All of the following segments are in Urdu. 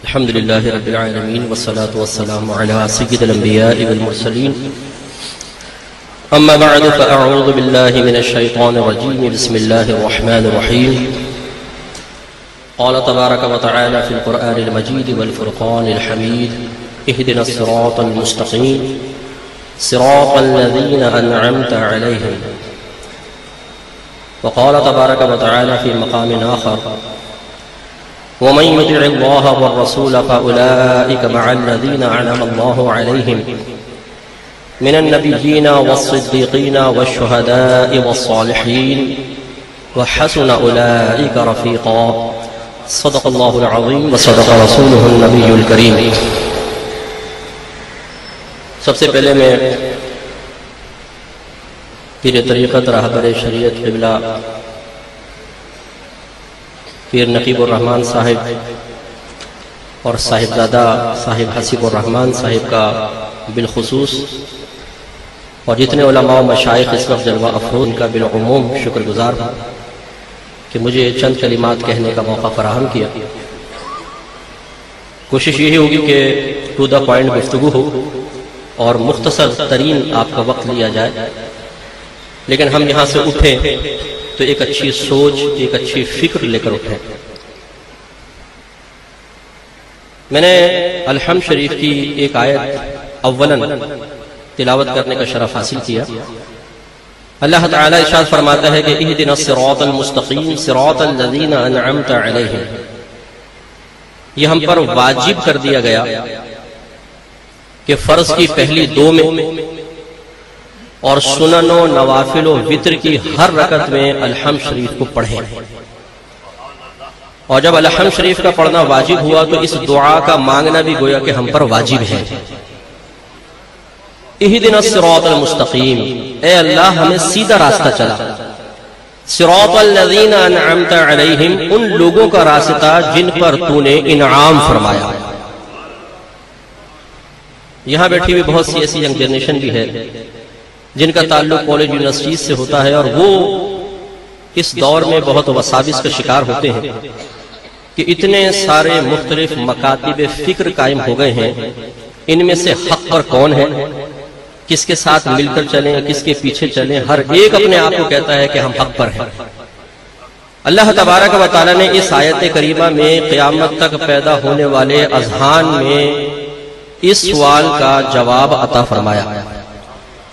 الحمد لله رب العالمين والصلاة والسلام على سيد الأنبياء والمرسلين أما بعد فأعوذ بالله من الشيطان الرجيم بسم الله الرحمن الرحيم قال تبارك وتعالى في القرآن المجيد والفرقان الحميد اهدنا الصراط المستقيم صراط الذين أنعمت عليهم. وقال تبارك وتعالى في مقام آخر ومن يطع الله والرسول فأولئك مع الذين أنعم الله عليهم من النبيين والصديقين والشهداء والصالحين وحسن أولئك رفيقا. صدق الله العظيم وصدق رسوله النبي الكريم. سب سے پہلے میں پیر طریقت رہبر شریعت قبلہ پیر نقیب الرحمن صاحب اور صاحبزادہ صاحب حسیب الرحمن صاحب کا بالخصوص اور جتنے علماء و مشائخ اس وقت جلوہ افروز کا بالعموم شکر گزار ہوں کہ مجھے چند کلمات کہنے کا موقع فراہم کیا. کوشش یہی ہوگی کہ ٹو دا پوائنٹ گفتگو ہو اور مختصر ترین آپ کا وقت لیا جائے، لیکن ہم یہاں سے اٹھیں تو ایک اچھی سوچ، ایک اچھی فکر لے کر اٹھیں. میں نے الحمد شریف کی ایک آیت اولاً تلاوت کرنے کا شرف حاصل کیا. اللہ تعالیٰ ارشاد فرماتا ہے کہ اہدنا الصراط المستقیم صراط الذین انعمت علیہم. یہ ہم پر واجب کر دیا گیا کہ فرض کی پہلی دو میں اور سنن و نوافل و وتر کی ہر رکعت میں الحمد شریف کو پڑھیں. اور جب الحمد شریف کا پڑھنا واجب ہوا تو اس دعا کا مانگنا بھی گویا کہ ہم پر واجب ہے. اہدنا الصراط المستقیم، اے اللہ ہمیں سیدھا راستہ چلا. صراط الذین انعمت علیہم، ان لوگوں کا راستہ جن پر تو نے انعام فرمایا. یہاں بیٹھی ہوئی بہت سی ایسی ینگ جنریشن بھی ہے جن کا تعلق کالج یونیورسٹیز سے ہوتا ہے، اور وہ اس دور میں بہت وساوس کا شکار ہوتے ہیں کہ اتنے سارے مختلف مکاتب فکر قائم ہو گئے ہیں. ان میں سے حق پر کون ہے، کس کے ساتھ مل کر چلیں، کس کے پیچھے چلیں، ہر ایک اپنے آپ کو کہتا ہے کہ ہم حق پر ہیں. اللہ تبارک و تعالیٰ نے اس آیت کریمہ میں قیامت تک پیدا ہونے والے اذہان میں اس سوال کا جواب عطا فرمایا.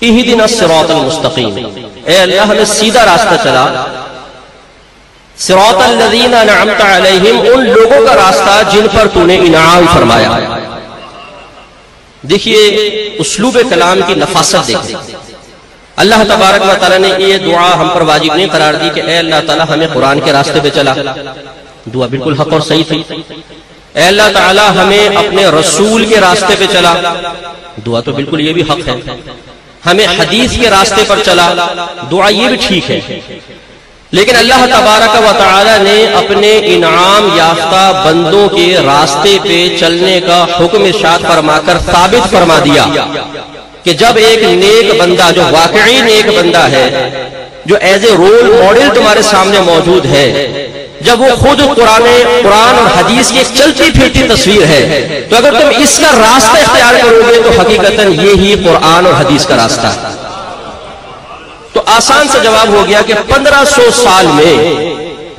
اہدنا الصراط المستقیم، اے اللہ ہمیں سیدھا راستہ چلا. صراط الذین انعمت علیہم، ان لوگوں کا راستہ جن پر تو نے انعام فرمایا. دیکھیے اسلوب کلام کی نفاست دیکھیں. اللہ تبارک و تعالیٰ نے یہ دعا ہم پر واجب نہیں قرار دی کہ اے اللہ تعالیٰ ہمیں قرآن کے راستے پہ چلا. دعا بالکل حق اور صحیح تھی. اے اللہ تعالیٰ ہمیں اپنے رسول کے راستے پہ چلا. دعا تو بالکل یہ بھی حق ہے. ہمیں حدیث کے راستے پر چلا، دعا یہ بھی ٹھیک ہے. لیکن اللہ تبارک و تعالی نے اپنے انعام یافتہ بندوں کے راستے پہ چلنے کا حکم ارشاد فرما کر ثابت فرما دیا کہ جب ایک نیک بندہ، جو واقعی نیک بندہ ہے، جو ایز اے رول ماڈل تمہارے سامنے موجود ہے، جب وہ خود قرآن اور حدیث کی چلتی پھرتی تصویر ہے، تو اگر تم اس کا راستہ اختیار کرو گے تو حقیقتاً یہی قرآن اور حدیث کا راستہ ہے. تو آسان سے جواب ہو گیا کہ 1500 سال میں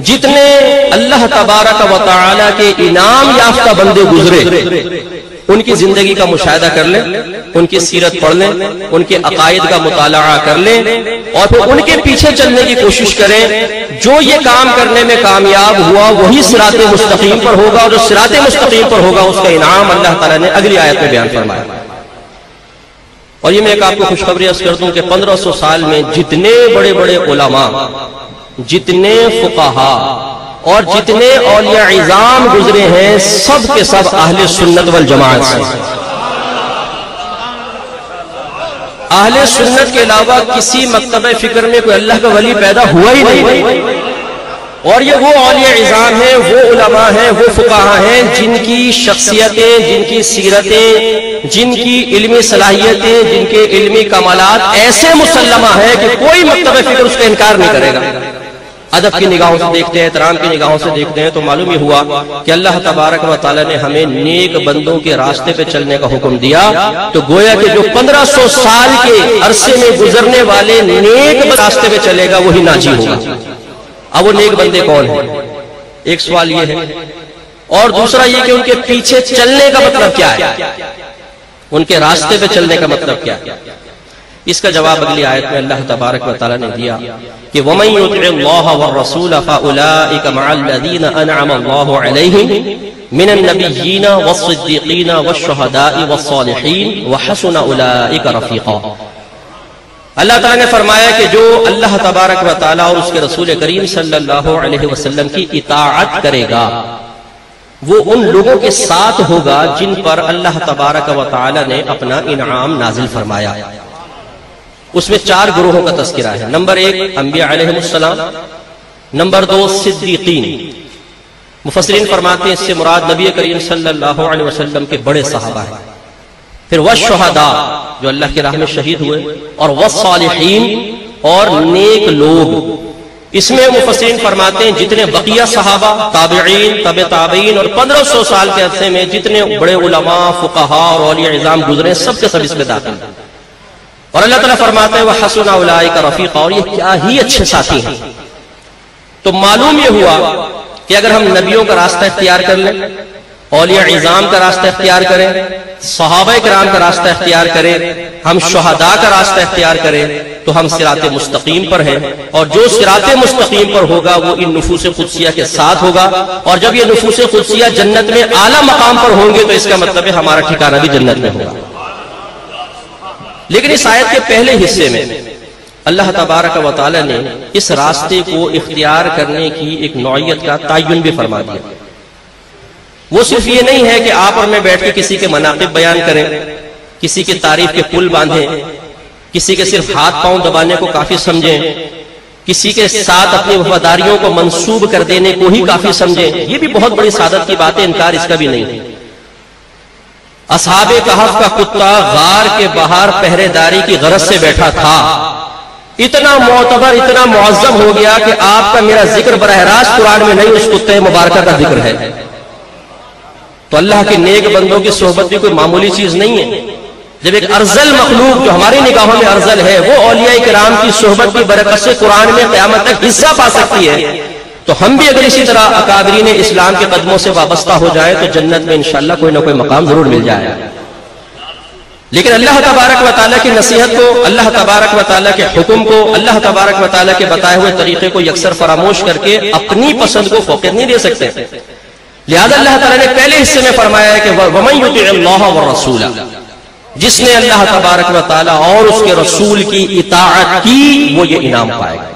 جتنے اللہ تبارک و تعالی کے انعام یافتہ بندے گزرے، ان کی زندگی کا مشاہدہ کر لیں، ان کی سیرت پڑھ لیں، ان کے عقائد کا مطالعہ کر لیں، اور پھر ان کے پیچھے چلنے کی کوشش کریں. جو یہ کام کرنے میں کامیاب ہوا وہی صراط مستقیم پر ہوگا، اور جو صراط مستقیم پر ہوگا اس کا انعام اللہ تعالیٰ نے اگلی آیت میں بیان فرمایا. اور یہ میں ایک آپ کو خوشخبری عرض کر دوں کہ 1500 سال میں جتنے بڑے بڑے علماء، جتنے فقہا اور جتنے اولیاء عظام گزرے ہیں، سب کے سب اہل سنت والجماعت سے. اہل سنت کے علاوہ کسی مکتبہ فکر میں کوئی اللہ کا ولی پیدا ہوا ہی نہیں. اور یہ وہ اولیاء عظام ہیں، وہ علماء ہیں، وہ فقہا ہیں جن کی شخصیتیں، جن کی سیرتیں، جن کی علمی صلاحیتیں، جن کے علمی کمالات ایسے مسلمہ ہیں کہ کوئی مکتبہ فکر اس کا انکار نہیں کرے گا. ادب کی نگاہوں سے دیکھتے ہیں، احترام کی نگاہوں سے دیکھتے ہیں، تو معلوم یہ ہوا کہ اللہ تبارک و تعالیٰ نے ہمیں نیک بندوں کے راستے پہ چلنے کا حکم دیا، تو گویا کہ جو 1500 سال کے عرصے میں گزرنے والے نیک راستے پہ چلے گا وہی ناجی ہوگا۔ اب وہ نیک بندے کون ہیں؟ ایک سوال یہ ہے، اور دوسرا یہ کہ ان کے پیچھے چلنے کا مطلب کیا ہے، ان کے راستے پہ چلنے کا مطلب کیا ہے؟ اس کا جواب اگلی آیت میں اللہ تبارک و تعالیٰ نے دیا کہ وَمَن يُطِعِ اللَّهَ وَالرَّسُولَ فَأُولَٰئِكَ مَعَ الَّذِينَ أَنْعَمَ اللَّهُ عَلَيْهِم مِّنَ النَّبِيِّينَ وَالصِّدِّيقِينَ وَالشُّهَدَاءِ وَالصَّالِحِينَ وَحَسُنَ أُولَٰئِكَ رَفِيقًا۔ اللہ تعالیٰ نے فرمایا کہ جو اللہ تبارک و تعالیٰ اور اس کے رسول کریم صلی اللہ علیہ وسلم کی اطاعت کرے گا وہ ان لوگوں کے ساتھ ہوگا جن پر اللہ تبارک و تعالیٰ نے اپنا انعام نازل فرمایا۔ اس میں 4 گروہوں کا تذکرہ ہے۔ نمبر 1 انبیاء علیہ السلام، نمبر 2 صدیقین، مفسرین فرماتے ہیں اس سے مراد نبی کریم صلی اللہ علیہ وسلم کے بڑے صحابہ ہیں۔ پھر والشہداء جو اللہ کی راہ میں شہید ہوئے، اور والصالحین اور نیک لوگ۔ اس میں مفسرین فرماتے ہیں جتنے بقیہ صحابہ، تابعین، تبع تابعین اور 1500 سال کے عرصے میں جتنے بڑے علماء، فقہاء اور اولیاء اعظام گزرے سب کے سب اس میں داخل ہیں۔ اور اللہ تعالیٰ فرماتے ہیں وَحَسُنَ أُولَٰئِكَ رَفِيقًا، اور یہ کیا ہی اچھے ساتھی ہیں۔ تو معلوم یہ ہوا کہ اگر ہم نبیوں کا راستہ اختیار کر لیں، اولیاء اعظام کا راستہ اختیار کریں، صحابہ کرام کا راستہ اختیار کریں، ہم شہداء کا راستہ اختیار کریں، تو ہم صراط مستقیم پر ہیں، اور جو صراط مستقیم پر ہوگا وہ ان نفوس قدسیہ کے ساتھ ہوگا، اور جب یہ نفوس قدسیہ جنت میں اعلیٰ مقام پر ہوں گے تو اس کا مطلب ہے ہمارا ٹھکانہ بھی جنت میں ہوگا۔ لیکن اس آیت کے پہلے حصے میں اللہ تبارک و تعالی نے اس راستے کو اختیار کرنے کی ایک نوعیت کا تعین بھی فرما دیا۔ وہ صرف یہ نہیں ہے کہ آپ اور میں بیٹھ کے کسی کے مناقب بیان کریں، کسی کی تعریف کے پل باندھیں، کسی کے صرف ہاتھ پاؤں دبانے کو کافی سمجھیں، کسی کے ساتھ اپنی وفاداریوں کو منسوب کر دینے کو ہی کافی سمجھیں، یہ بھی بہت بڑی سعادت کی بات ہے، انکار اس کا بھی نہیں ہے۔ اصحاب کہف کا کتا غار کے باہر پہرے داری کی غرض سے بیٹھا تھا، اتنا معتبر، اتنا معظم ہو گیا کہ آپ کا میرا ذکر براہ راست قرآن میں نہیں، اس کتے مبارکہ کا ذکر ہے۔ تو اللہ کے نیک بندوں کی صحبت بھی کوئی معمولی چیز نہیں ہے۔ جب ایک ارذل مخلوق جو ہماری نگاہوں میں ارذل ہے وہ اولیاء کرام کی صحبت کی برکت سے قرآن میں قیامت تک حصہ پا سکتی ہے، تو ہم بھی اگر اسی طرح اکابرین اسلام کے قدموں سے وابستہ ہو جائیں تو جنت میں انشاءاللہ کوئی نہ کوئی مقام ضرور مل جائے۔ لیکن اللہ تبارک و تعالیٰ کی نصیحت کو، اللہ تبارک و تعالیٰ کے حکم کو، اللہ تبارک و تعالیٰ کے بتائے ہوئے طریقے کو یکسر فراموش کر کے اپنی پسند کو فوقیت نہیں دے سکتے۔ لہذا اللہ تعالیٰ نے پہلے حصے میں فرمایا ہے کہ وَمَن يُطِعِ اللَّهَ وَالرَّسُولَ، جس نے اللہ تبارک و تعالیٰ اور اس کے رسول کی اطاعت کی وہ یہ انعام پائے گا۔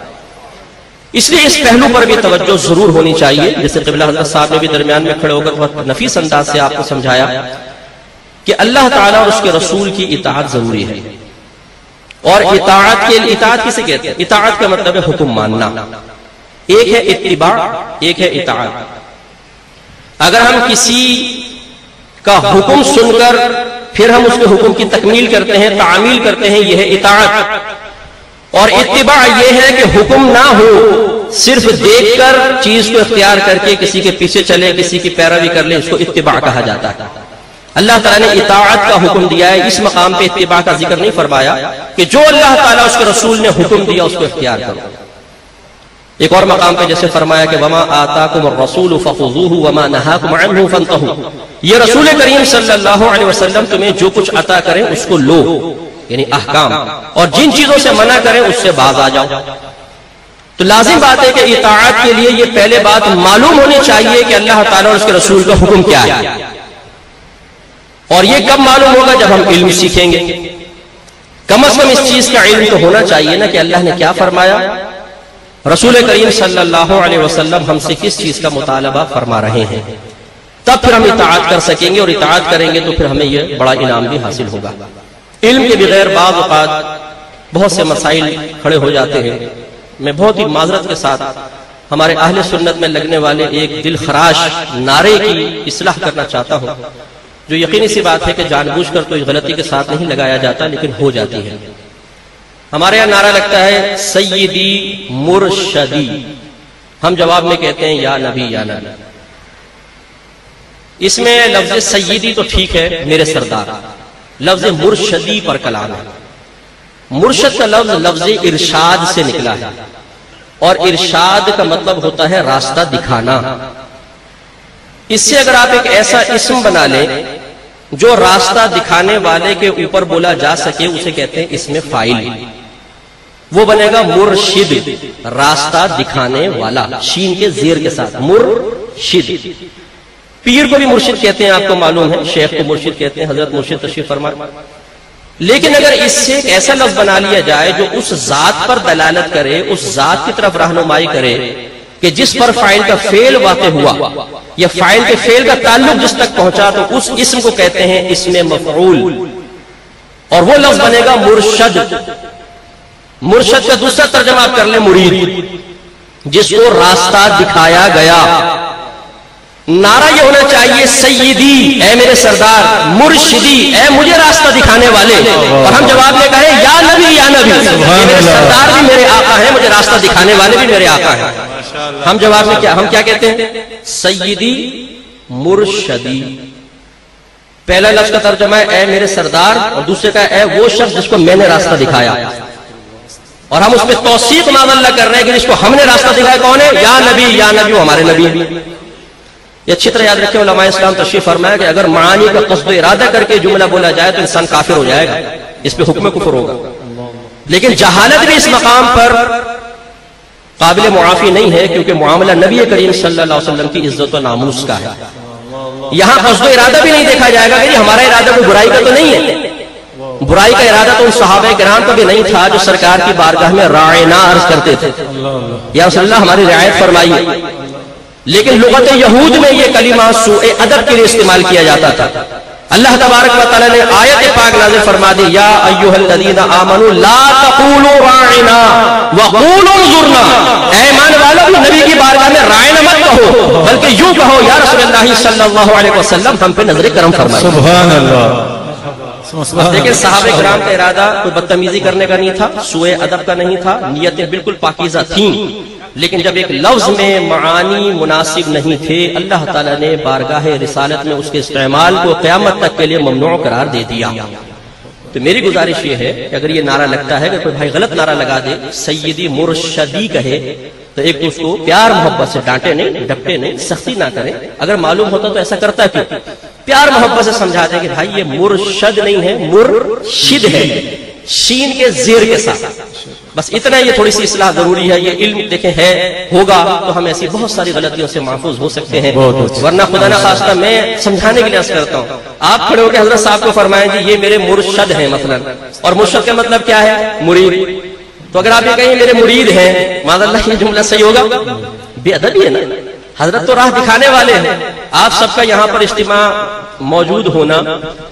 اس لیے اس پہلو پر بھی توجہ ضرور ہونی چاہیے، جیسے قبلہ حضرت صاحب نے بھی درمیان میں کھڑے ہو کر بہت نفیس انداز سے آپ کو سمجھایا کہ اللہ تعالیٰ اور اس کے رسول کی اطاعت ضروری ہے۔ اور اطاعت کسے کہتے ہیں؟ اطاعت کا مطلب ہے حکم ماننا، ایک ہے اتباع، ایک ہے اطاعت۔ اگر ہم کسی کا حکم سن کر پھر ہم اس کے حکم کی تکمیل کرتے ہیں، تعمیل کرتے ہیں، یہ ہے اطاعت۔ اور اتباع یہ ہے کہ حکم نہ ہو، صرف دیکھ کر چیز کو اختیار کر کے کسی کے پیچھے چلے، کسی کی پیروی کر لے، اس کو اتباع کہا جاتا ہے۔ اللہ تعالیٰ نے اطاعت کا حکم دیا ہے، اس مقام پہ اتباع کا ذکر نہیں فرمایا کہ جو اللہ تعالیٰ اس کے رسول نے حکم دیا اس کو اختیار کرو۔ ایک اور مقام پہ جیسے فرمایا کہ وما آتاکم الرسول فخذوہ وما نہاکم عنہ فانتہوا، یہ رسول کریم صلی اللہ علیہ وسلم تمہیں جو کچھ عطا کریں اس کو لو، یعنی احکام، اور جن چیزوں سے منع کریں اس سے باز آ جاؤ۔ تو لازم بات ہے کہ اطاعت کے لیے یہ پہلے بات معلوم ہونی چاہیے کہ اللہ تعالیٰ اور اس کے رسول کا حکم کیا ہے، اور یہ کب معلوم ہوگا؟ جب ہم علم سیکھیں گے۔ کم از کم اس چیز کا علم تو ہونا چاہیے نا کہ اللہ نے کیا فرمایا، رسول کریم صلی اللہ علیہ وسلم ہم سے کس چیز کا مطالبہ فرما رہے ہیں، تب پھر ہم اطاعت کر سکیں گے، اور اطاعت کریں گے تو پھر ہمیں یہ بڑا انعام بھی حاصل ہوگا۔ علم کے بغیر بعض اوقات بہت سے مسائل کھڑے ہو جاتے ہیں۔ میں بہت ہی معذرت کے ساتھ ہمارے اہل سنت میں لگنے والے ایک دل خراش نعرے کی اصلاح کرنا چاہتا ہوں، جو یقینی سی بات ہے کہ جان بوجھ کر کوئی غلطی کے ساتھ نہیں لگایا جاتا، لیکن ہو جاتی ہے۔ ہمارے یہاں نعرہ لگتا ہے سیدی مرشدی، ہم جواب میں کہتے ہیں یا نبی یا نبی. اس میں لفظ سیدی تو ٹھیک ہے میرے سردار، لفظ مرشدی پر کلام ہے. مرشد کا لفظ لفظ ارشاد سے نکلا ہے، اور ارشاد کا مطلب ہوتا ہے راستہ دکھانا. اس سے اگر آپ ایک ایسا اسم بنا لیں جو راستہ دکھانے والے کے اوپر بولا جا سکے، اسے کہتے ہیں اسم فاعل. وہ بنے گا مرشد، راستہ دکھانے والا، شین کے زیر کے ساتھ مرشد. پیر کو بھی مرشد کہتے ہیں، آپ کو معلوم ہے، شیخ کو مرشد کہتے ہیں، حضرت مرشد تشریف فرما. لیکن اگر اس سے ایک ایسا لفظ بنا لیا جائے جو اس ذات پر دلالت کرے، اس ذات کی طرف رہنمائی کرے کہ جس پر فاعل کا فعل واقع ہوا یا فاعل کے فعل کا تعلق جس تک پہنچا، تو اس اسم کو کہتے ہیں اسم مفعول، اور وہ لفظ بنے گا مرشد. مرشد کا دوسرا ترجمہ آپ کر لیں مرید، جس کو راستہ دکھایا گیا. نعرہ یہ ہونا چاہیے سیدی اے میرے سردار، مرشدی اے مجھے راستہ دکھانے والے. اور ہم جواب میں کہیں یا نبی یا نبی، میرے سردار بھی میرے آقا ہیں، مجھے راستہ دکھانے والے بھی میرے آقا ہیں. ہم جواب میں ہم کیا کہتے ہیں؟ سیدی مرشدی. پہلا لفظ کا ترجمہ ہے اے میرے سردار، اور دوسرے کا اے وہ شخص جس کو میں نے راستہ دکھایا. اور ہم اس پہ توثیق اللہ کر رہے ہیں کہ جس کو ہم نے راستہ دکھایا کون ہے؟ یا نبی، وہ ہمارے نبی ہیں. یہ اچھی طرح یاد رکھیں، علماء اسلام تشریف فرمایا کہ اگر معانی کا قصد و ارادہ کر کے جملہ بولا جائے تو انسان کافر ہو جائے گا، اس پہ حکم کفر ہوگا. لیکن جہالت بھی اس مقام پر قابل معافی نہیں ہے، کیونکہ معاملہ نبی کریم صلی اللہ علیہ وسلم کی عزت و ناموس کا ہے. یہاں قصد و ارادہ بھی نہیں دیکھا جائے گا کہ ہمارا ارادہ کوئی برائی کا تو نہیں ہے. برائی کا ارادہ تو ان صحابہ کرام کا بھی نہیں تھا جو سرکار کی بارگاہ میں راعنا عرض کرتے تھے، یا رسول اللہ ہماری رعایت فرمائیے. لیکن لغت یہود میں یہ کلمہ سوء ادب کے لیے استعمال کیا جاتا تھا. اللہ تبارک و تعالی نے آیت پاک نازل فرما دی، یا ایھا الذین آمنوا لا تقولوا راعنا وقولوا انظرنا. اے ایمان والو، نبی کی بارگاہ میں راعنا مت کہو، بلکہ یوں کہو یا رسول اللہ صلی اللہ علیہ وسلم ہم پہ نظر کرم فرمائے. سبحان اللہ. لیکن صحابہ کرام کا ارادہ کوئی بدتمیزی کرنے کا نہیں تھا، سوء ادب کا نہیں تھا، نیتیں بالکل پاکیزہ تھیں. لیکن جب ایک لفظ میں معانی مناسب نہیں تھے، اللہ تعالیٰ نے بارگاہ رسالت میں اس کے استعمال کو قیامت تک کے لیے ممنوع قرار دے دیا. تو میری گزارش یہ ہے کہ اگر یہ نعرہ لگتا ہے کہ کوئی بھائی غلط نعرہ لگا دے، سیدی مرشدی کہے، تو ایک اس کو پیار محبت سے ڈانٹے نہیں، ڈپٹے نہیں، سختی نہ کریں. اگر معلوم ہوتا تو ایسا کرتا کیوں؟ پیار محبت سے سمجھا دیں کہ بھائی یہ مرشد نہیں ہے، مرشد ہے، شین کے زیر کے ساتھ. بس اتنا یہ تھوڑی سی اصلاح ضروری ہے. یہ علم دیکھیں ہے ہوگا تو ہم ایسی بہت ساری غلطیوں سے محفوظ ہو سکتے ہیں. ورنہ خدا نہ خواستہ میں سمجھانے کے لیے عرض کرتا ہوں، آپ کھڑے ہو کے حضرت صاحب کو فرمائیں جی یہ میرے مرشد ہیں مثلا، اور مرشد کا مطلب کیا ہے؟ مرید. تو اگر آپ یہ کہیں میرے مرید ہیں، معاذ اللہ یہ جملہ صحیح ہوگا؟ بے ادبی ہے نا. حضرت تو راہ دکھانے والے ہیں. آپ سب کا یہاں پر اجتماع موجود ہونا،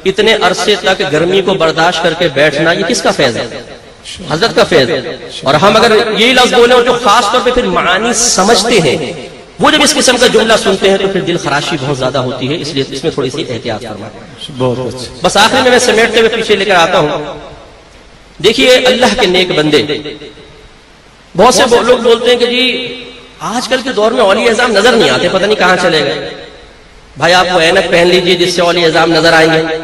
اتنے عرصے تک گرمی کو برداشت کر کے بیٹھنا، یہ کس کا فیض ہے؟ حضرت کا فیض. اور ہم اگر یہی لفظ بولیں اور جو خاص طور پہ پھر معانی سمجھتے ہیں، وہ جب اس قسم کا جملہ سنتے ہیں تو پھر دل خراشی بہت زیادہ ہوتی ہے. اس لیے اس میں تھوڑی سی احتیاط فرمائیں. بس آخر میں سمیٹتے ہوئے پیچھے لے کر آتا ہوں. دیکھیے اللہ کے نیک بندے، بہت سے لوگ بولتے ہیں کہ جی آج کل کے دور میں اولیاء اعظام نظر نہیں آتے، پتہ نہیں کہاں چلے گئے. بھائی آپ وہ اینک پہن لیجئے جس سے اولیاء اعظام نظر آئیں گے.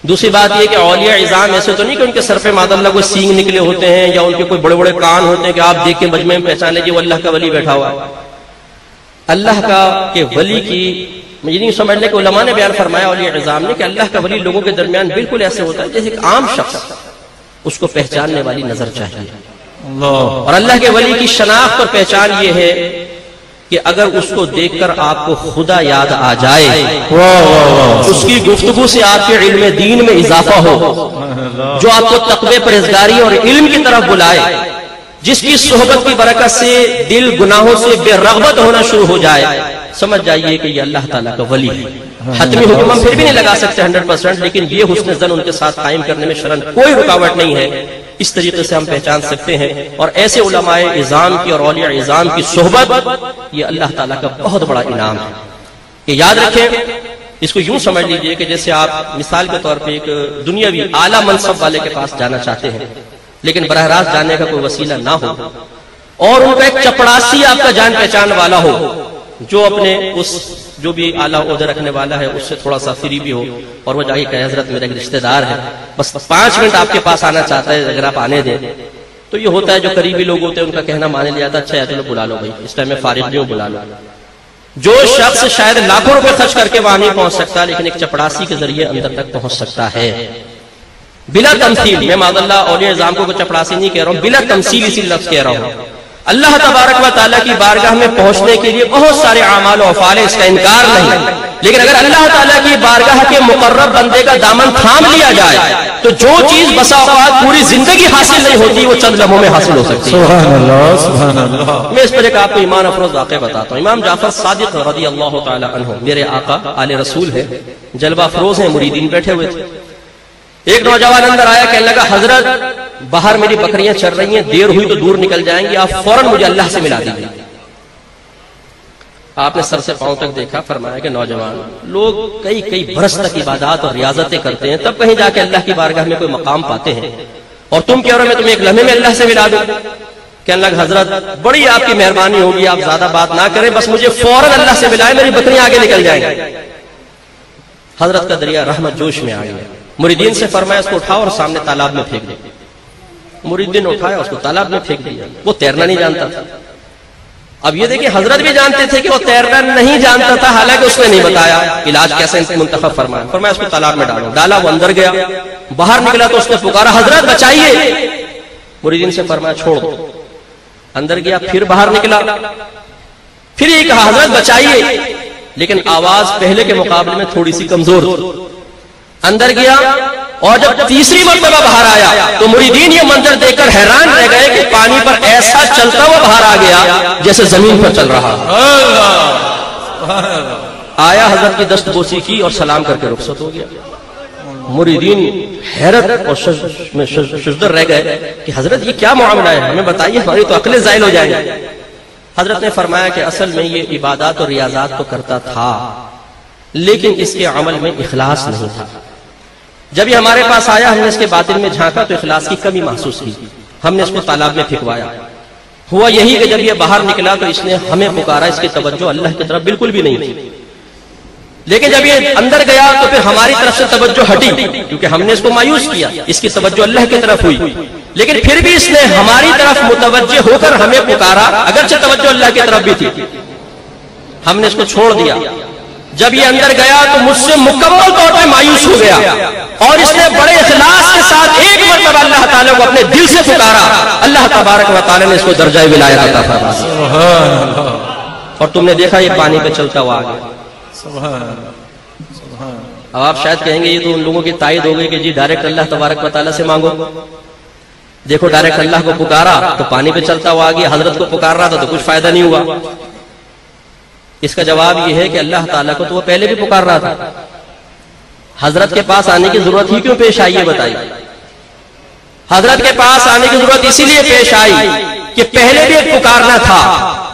دوسری بات یہ کہ اولیاء اعظام ایسے تو نہیں کہ ان کے سر پہ مادہ اللہ کوئی سینگ نکلے ہوتے ہیں یا ان کے کوئی بڑے بڑے کان ہوتے ہیں کہ آپ دیکھ کے مجمع میں پہچان لیجئے وہ اللہ کا ولی بیٹھا ہوا ہے. اللہ کا کہ ولی کی یہ نہیں سمجھنے کہ علماء نے بیان فرمایا اولیاء اعظام نے کہ اللہ کا ولی لوگوں کے درمیان بالکل ایسے ہوتا ہے جیسے ایک عام شخص، اس کو پہچاننے والی نظر چاہیے. اور اللہ کے ولی کی شناخت اور پہچان یہ ہے کہ اگر اس کو دیکھ کر آپ کو خدا یاد آ جائے، اس کی گفتگو سے آپ کے علم دین میں اضافہ ہو، جو آپ کو تقوی پرہیزگاری اور علم کی طرف بلائے، جس کی صحبت کی برکت سے دل گناہوں سے بے رغبت ہونا شروع ہو جائے، سمجھ جائیے کہ یہ اللہ تعالیٰ کا ولی ہے. حتمی حکم ہم پھر بھی نہیں لگا سکتے 100%، لیکن یہ حسن ظن ان کے ساتھ قائم کرنے میں شرن کوئی رکاوٹ نہیں ہے. اس طریقے سے ہم پہچان سکتے ہیں. اور ایسے علماء اعظام کی اور اولیاء اعظام کی صحبت یہ اللہ تعالیٰ کا بہت بڑا انعام ہے. کہ یاد رکھیں، اس کو یوں سمجھ لیجئے کہ جیسے آپ مثال کے طور پہ ایک دنیاوی اعلیٰ منصب والے کے پاس جانا چاہتے ہیں، لیکن براہ راست جانے کا کوئی وسیلہ نہ ہو، اور ان کا ایک چپڑاسی آپ کا جان پہچان والا ہو جو اپنے اس جو بھی اعلیٰ عہدہ رکھنے والا ہے اس سے تھوڑا سا فری بھی ہو اور وہ جا کے کہے حضرت میرا ایک رشتہ دار ہے بس 5 منٹ آپ کے پاس آنا چاہتا ہے اگر آپ آنے دیں. تو یہ ہوتا ہے جو قریبی لوگ ہوتے ہیں ان کا کہنا مان لیا جاتا ہے اچھا ہے چلو بلا لو بھائی اس ٹائم میں فارغ نہیں ہوں بلا لو. جو شخص شاید لاکھوں روپے خرچ کر کے وہاں نہیں پہنچ سکتا لیکن ایک چپڑاسی کے ذریعے اندر تک پہنچ سکتا ہے بلا تمثیل. میں معاذ اللہ اولیاء اعظام کو چپڑاسی نہیں کہہ رہا ہوں, بلا تمثیل اسی لفظ کہہ رہا ہوں. اللہ تبارک و تعالیٰ کی بارگاہ میں پہنچنے کے لیے بہت سارے اعمال و افعال ہیں, اس کا انکار نہیں, لیکن اگر اللہ تعالیٰ کی بارگاہ کے مقرب بندے کا دامن تھام لیا جائے تو جو چیز بسا اوقات پوری زندگی حاصل نہیں ہوتی وہ چند لمحوں میں حاصل ہو سکتی ہے. سبحان اللہ سبحان اللہ. میں اس پر ایک آپ کو ایمان افروز واقعہ بتاتا ہوں. امام جعفر صادق رضی اللہ تعالی عنہ میرے آقا آل رسول ہے, جلوہ افروز ہیں, مریدین بیٹھے ہوئے تھے. ایک نوجوان اندر آیا, کہنے لگا حضرت باہر میری بکریاں چر رہی ہیں, دیر ہوئی تو دور نکل جائیں گی, آپ فوراً مجھے اللہ سے ملا دیجیے. آپ نے سر سے پاؤں تک دیکھا, فرمایا کہ نوجوان لوگ کئی برس تک عبادات اور ریاضتیں کرتے ہیں تب کہیں جا کے اللہ کی بارگاہ میں کوئی مقام پاتے ہیں, اور تم کہہ رہے ہو میں تمہیں ایک لمحے میں اللہ سے ملا دوں. کہنے لگا حضرت بڑی آپ کی مہربانی ہوگی, آپ زیادہ بات نہ کریں, بس مجھے فوراً اللہ سے ملائے, میری بکریاں آگے نکل جائیں گی. حضرت کا دریا رحمت جوش میں آ گیا. مریدین سے فرمایا اس کو اٹھاؤ اور سامنے تالاب میں پھینک دے. مریدین اٹھایا اس کو تالاب میں پھینک دیا. وہ تیرنا نہیں جانتا تھا. اب یہ دیکھیں حضرت بھی جانتے تھے کہ وہ تیرنا نہیں جانتا تھا, حالانکہ اس نے نہیں بتایا علاج کیسے منتخب فرمایا. فرمایا اس کو تالاب میں ڈالو. ڈالا, وہ اندر گیا, باہر نکلا تو اس نے پکارا حضرت بچائیے. مریدین سے فرمایا چھوڑ دو. اندر گیا, پھر باہر نکلا, پھر یہ کہا حضرت بچائیے, لیکن آواز پہلے کے مقابلے میں تھوڑی سی کمزور تھی. اندر گیا, اور جب تیسری مرتبہ باہر آیا تو مریدین یہ منظر دیکھ کر حیران رہ گئے کہ پانی پر ایسا چلتا ہوا باہر آ گیا جیسے زمین پر چل رہا. آیا, حضرت کی دست بوسی کی اور سلام کر کے رخصت ہو گیا. مریدین حیرت اور ششدر رہ گئے کہ حضرت یہ کیا معاملہ ہے, ہمیں بتائیے, ہماری تو عقلیں زائل ہو جائیں گی. حضرت نے فرمایا کہ اصل میں یہ عبادات اور ریاضات تو کرتا تھا لیکن اس کے عمل میں اخلاص نہیں تھا. جب یہ ہمارے پاس آیا ہم نے اس کے باطن میں جھانکا تو اخلاص کی کمی محسوس کی, ہم نے اس کو تالاب میں پھینکوایا. ہوا یہی کہ جب یہ باہر نکلا تو اس نے ہمیں پکارا, اس کی توجہ اللہ کی طرف بالکل بھی نہیں تھی. لیکن جب یہ اندر گیا تو پھر ہماری طرف سے توجہ ہٹی کیونکہ ہم نے اس کو مایوس کیا, اس کی توجہ اللہ کی طرف ہوئی. لیکن پھر بھی اس نے ہماری طرف متوجہ ہو کر ہمیں پکارا, اگرچہ توجہ اللہ کی طرف بھی تھی. ہم نے اس کو چھوڑ دیا. جب یہ اندر گیا تو مجھ سے مکمل طور پہ مایوس ہو گیا, اور اس نے بڑے اخلاص کے ساتھ ایک مرتبہ اللہ تعالیٰ کو اپنے دل سے پکارا. اللہ تبارک و تعالیٰ نے اس کو درجہ ولایت عطا فرمایا, اور تم نے دیکھا یہ پانی پہ چلتا ہوا آ گیا. اب آپ شاید کہیں گے یہ تو ان لوگوں کی تائید ہو گئی کہ جی ڈائریکٹ اللہ تبارک و تعالیٰ سے مانگو. دیکھو ڈائریکٹ اللہ کو پکارا تو پانی پہ چلتا ہوا آ گیا, حضرت کو پکار رہا تھا تو کچھ فائدہ نہیں ہوا. اس کا جواب یہ ہے کہ اللہ تعالیٰ کو تو وہ پہلے بھی پکار رہا تھا, حضرت کے پاس آنے کی ضرورت ہی کیوں پیش آئی ہے بتائیے. حضرت کے پاس آنے کی ضرورت اسی لیے پیش آئی کہ پہلے بھی ایک پکارنا تھا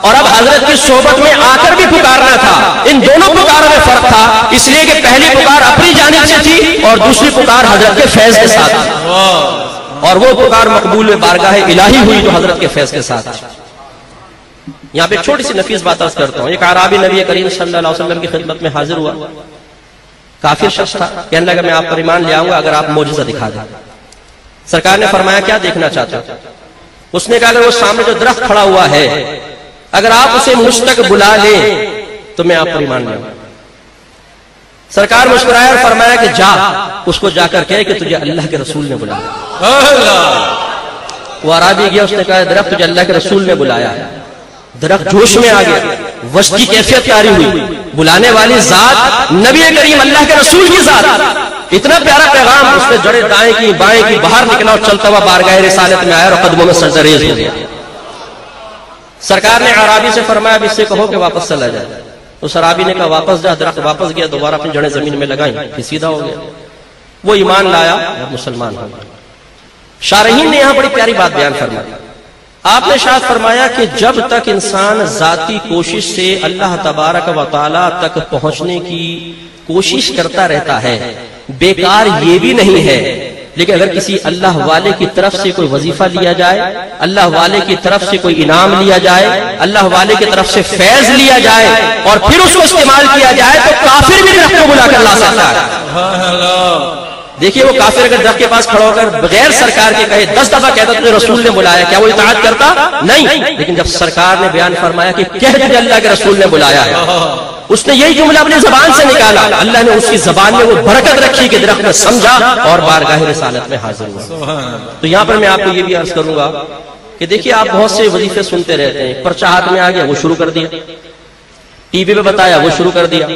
اور اب حضرت کی صحبت میں آ کر بھی پکارنا تھا. ان دونوں پکاروں میں فرق تھا, اس لیے کہ پہلی پکار اپنی جانب سے تھی اور دوسری پکار حضرت کے فیض کے ساتھ تھی, اور وہ پکار مقبول میں بارگاہ الہی ہوئی جو حضرت کے فیض کے ساتھ تھی. یہاں پہ ایک چھوٹی سی نفیس بات عرض کرتا ہوں. ایک اعرابی نبی کریم صلی اللہ علیہ وسلم کی خدمت میں حاضر ہوا. کافر شخص تھا, کہنے لگا میں آپ پر ایمان لے آؤں گا اگر آپ معجزہ دکھا دیں. سرکار نے فرمایا کیا دیکھنا چاہتا ہوں. اس نے کہا اگر وہ سامنے جو درخت کھڑا ہوا ہے اگر آپ اسے مجھ تک بلا لیں تو میں آپ پر ایمان لے آؤں. سرکار مسکرایا اور فرمایا کہ جا, اس کو جا کر کہے کہ تجھے اللہ کے رسول نے بلایا. وہ اعرابی گیا, اس نے کہا درخت تجھے اللہ کے رسول نے بلایا ہے. درخت جوش میں آ گیا, وجد کی کیفیت جاری ہوئی, بلانے والی ذات نبی کریم اللہ کے رسول کی ذات. اتنا پیارا پیغام, اس نے جڑیں دائیں کی بائیں کی, باہر نکلا اور چلتا ہوا بارگاہ رسالت میں آیا اور قدموں میں سجدہ ہو گیا. سرکار نے اعرابی سے فرمایا اب اس سے کہو کہ واپس چلا جائے. اس اعرابی نے کہا واپس جا. درخت واپس گیا, دوبارہ اپنی جڑیں زمین میں لگائیں, پھر سیدھا ہو گیا. وہ ایمان لایا اور مسلمان ہو گیا. شارحین نے یہاں بڑی پیاری بات بیان فرمائی. آپ نے شاید فرمایا کہ جب تک انسان ذاتی کوشش سے اللہ تبارک و تعالی تک پہنچنے کی کوشش کرتا رہتا ہے, بیکار یہ بھی نہیں ہے لیکن اگر کسی اللہ والے کی طرف سے کوئی وظیفہ لیا جائے، اللہ والے کی طرف سے کوئی انعام لیا جائے، اللہ والے کی طرف سے فیض لیا جائے اور پھر اس کو استعمال کیا جائے تو کافر بھی درخت کو بلا کر لا سکتا ہے۔ دیکھیے وہ کافر اگر درخت کے پاس کھڑا ہو کر بغیر سرکار کے کہے 10 دفعہ کہتا تجھے رسول نے بلایا، کیا وہ اطاعت کرتا؟ نہیں۔ لیکن جب سرکار نے بیان فرمایا کہ کہہ تجھے اللہ کے رسول نے بلایا ہے، اس نے یہی جملہ اپنی زبان سے نکالا، اللہ نے اس کی زبان میں وہ برکت رکھی کہ درخت میں سمجھا اور بارگاہ رسالت میں حاضر ہوا۔ تو یہاں پر میں آپ کو یہ بھی عرض کروں گا کہ دیکھیے آپ بہت سے وظیفے سنتے رہتے ہیں، پرچہ ہاتھ میں آ گیا وہ شروع کر دیا، ٹی وی پہ بتایا وہ شروع کر دیا۔